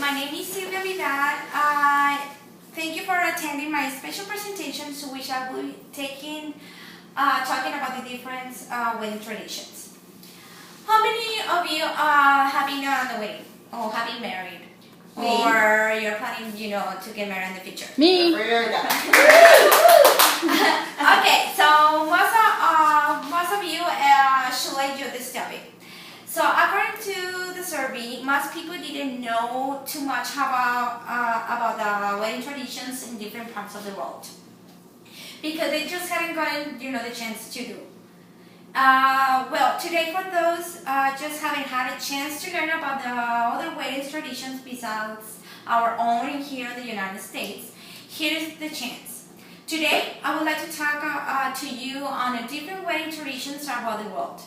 my name is Silvia Vidal. Thank you for attending my special presentation, to which I will be talking about the different wedding traditions. How many of you have been on the wedding or have been married? Me. Or you're planning, to get married in the future? Me. Okay, so most of you should like this topic. So according to the survey, most people didn't know too much about the wedding traditions in different parts of the world, because they just hadn't gotten the chance to do. Well, today for those just haven't had a chance to learn about the other wedding traditions besides our own here in the United States, here's the chance. Today, I would like to talk to you on the different wedding traditions around the world.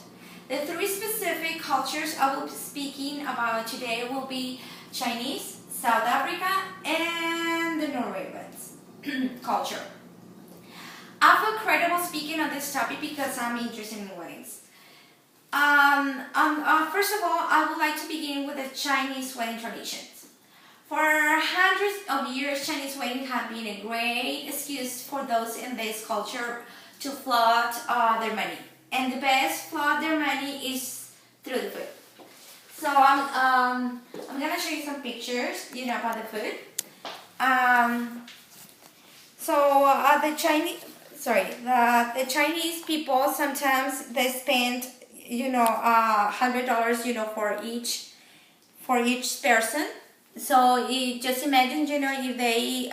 The three specific cultures I will be speaking about today will be Chinese, South Africa, and the Norwegians culture. I feel credible speaking on this topic because I'm interested in weddings. First of all, I would like to begin with the Chinese wedding traditions. For hundreds of years, Chinese weddings have been a great excuse for those in this culture to flout their money. And the best flout their money is through the food. So I'm gonna show you some pictures, about the food. The Chinese people sometimes they spend $100 for each person. So just imagine if they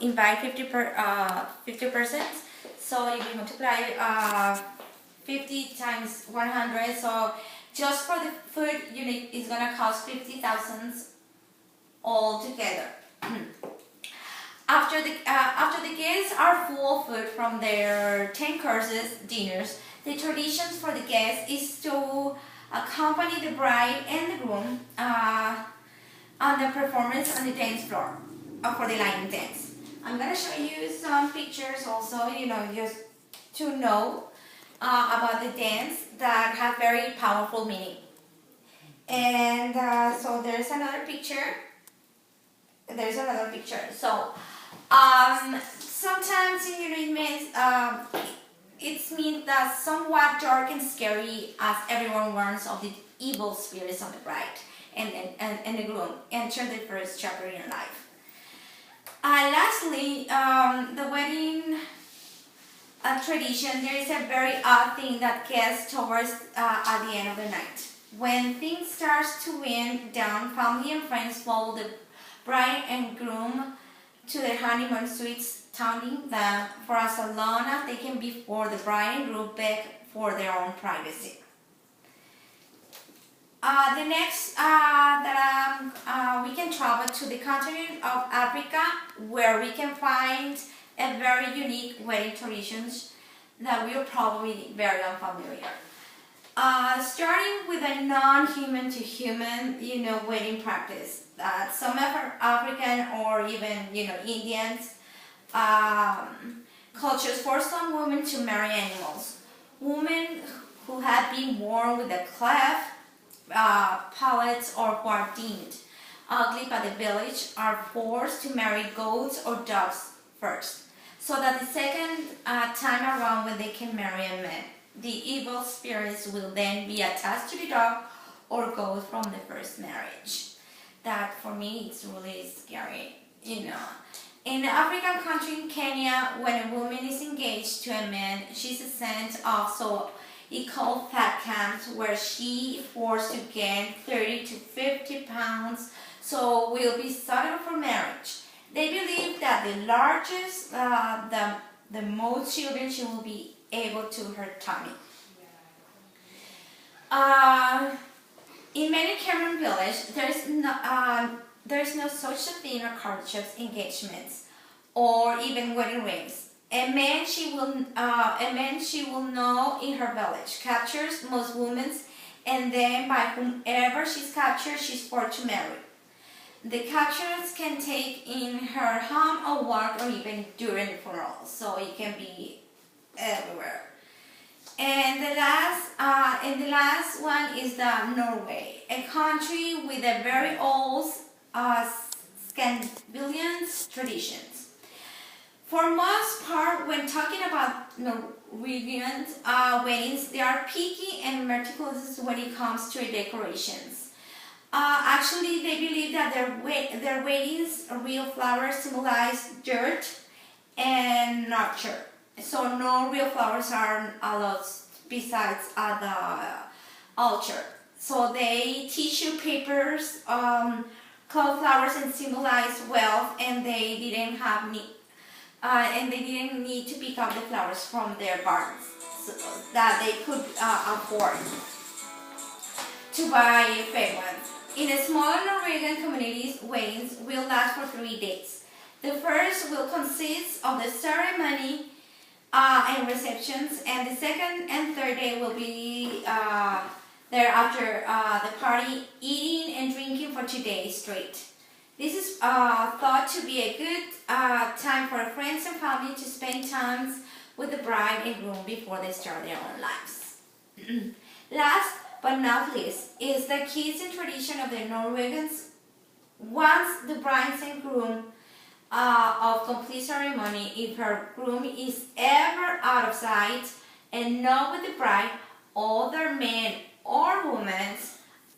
invite 50 persons. So if you multiply 50 times 100, so just for the food it's gonna cost 50,000 all together. After the guests are full of food from their 10 courses dinners, the traditions for the guests is to accompany the bride and the groom on the performance on the dance floor for the line dance. I'm gonna show you some pictures also, just to know about the dance that have very powerful meaning. And so there's another picture. So sometimes it means that somewhat dark and scary, as everyone warns of the evil spirits of the bride and the groom enter the first chapter in your life. Lastly, the wedding tradition, there is a very odd thing that gets towards at the end of the night. When things start to wind down, family and friends follow the bride and groom to their honeymoon suites, taunting them for as long as they can before the bride and groom beg for their own privacy. The next we can travel to the continent of Africa, where we can find a very unique wedding traditions that we are probably very unfamiliar. Starting with a non-human to human, wedding practice. Some African or even, Indians cultures force some women to marry animals. Women who have been born with a cleft palates or who are deemed ugly by the village are forced to marry goats or dogs first, so that the second time around when they can marry a man, the evil spirits will then be attached to the dog or goat from the first marriage. That for me is really scary, In the African country in Kenya, when a woman is engaged to a man, she's sent off called fat camps, where she is forced to gain 30 to 50 pounds, so will be suitable for marriage. They believe that the largest, the most children she will be able to her tummy. In many Cameroon villages, there is no such a thing as courtships, engagements, or even wedding rings. A man she will know in her village captures most women, and then by whomever she's captured, she's forced to marry. The captures can take in her home or work or even during the funeral, so it can be everywhere. And the last one is Norway, a country with a very old Scandinavian traditions. For most part, when talking about Norwegian weddings, they are picky and meticulous when it comes to decorations. Actually, they believe that their weddings, real flowers symbolize dirt and nurture. So no real flowers are allowed besides the altar. So they tissue papers, called flowers and symbolize wealth, and they didn't need to pick up the flowers from their gardens, so that they could afford to buy fake ones. In a smaller Norwegian communities, weddings will last for 3 days. The first will consist of the ceremony and receptions, and the second and third day will be thereafter the party, eating and drinking for 2 days straight. This is thought to be a good time for friends and family to spend times with the bride and groom before they start their own lives. Last but not least is the kiss and tradition of the Norwegians. Once the bride and groom of complete ceremony, if her groom is ever out of sight and not with the bride, other men or women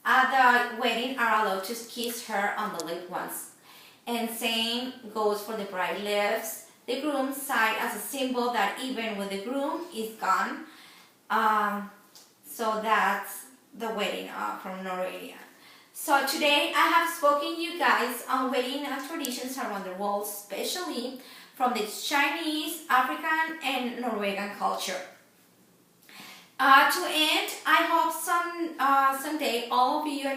at the wedding are allowed to kiss her on the lip once. And same goes for the bride leaves the groom's side as a symbol that even when the groom is gone. So that's the wedding from Norway. So today I have spoken you guys on wedding traditions around the world, especially from the Chinese, African and Norwegian culture. To end, I hope someday all of you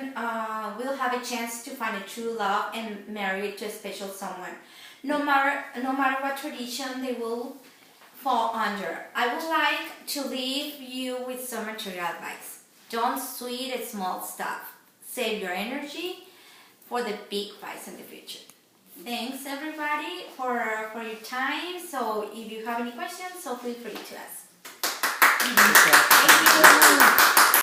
will have a chance to find a true love and marry to a special someone, no matter what tradition they will fall under. I would like to leave you with some material advice. Don't sweat at small stuff. Save your energy for the big fights in the future. Thanks everybody for your time. So if you have any questions, so feel free to ask. Thank you.